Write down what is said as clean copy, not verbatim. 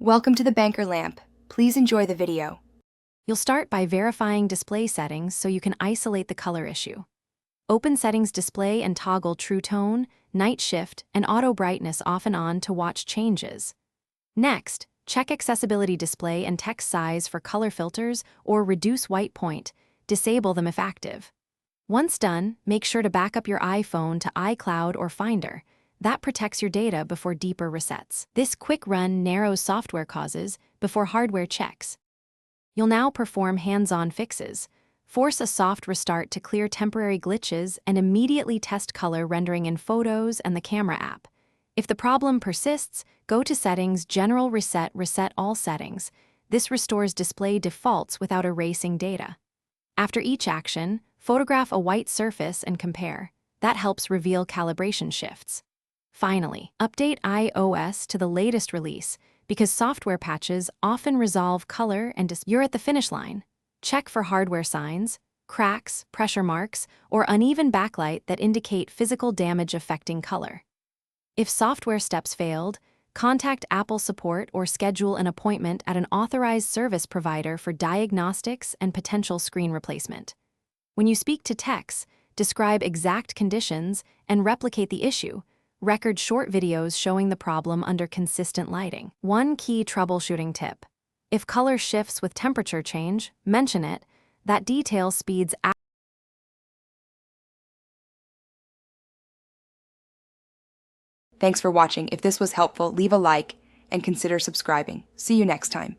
Welcome to the Banker Lamp. Please enjoy the video. You'll start by verifying display settings so you can isolate the color issue. Open Settings Display and toggle True Tone, Night Shift, and Auto Brightness off and on to watch changes. Next, check Accessibility Display and Text Size for color filters or reduce white point. Disable them if active. Once done, make sure to back up your iPhone to iCloud or Finder. That protects your data before deeper resets. This quick run narrows software causes before hardware checks. You'll now perform hands-on fixes. Force a soft restart to clear temporary glitches and immediately test color rendering in Photos and the Camera app. If the problem persists, go to Settings, General Reset All Settings. This restores display defaults without erasing data. After each action, photograph a white surface and compare. That helps reveal calibration shifts. Finally, update iOS to the latest release because software patches often resolve color and You're at the finish line. Check for hardware signs, cracks, pressure marks, or uneven backlight that indicate physical damage affecting color. If software steps failed, contact Apple support or schedule an appointment at an authorized service provider for diagnostics and potential screen replacement. When you speak to techs, describe exact conditions and replicate the issue. Record short videos showing the problem under consistent lighting. One key troubleshooting tip. If color shifts with temperature change, mention it. That detail speeds up. Thanks for watching. If this was helpful, leave a like and consider subscribing. See you next time.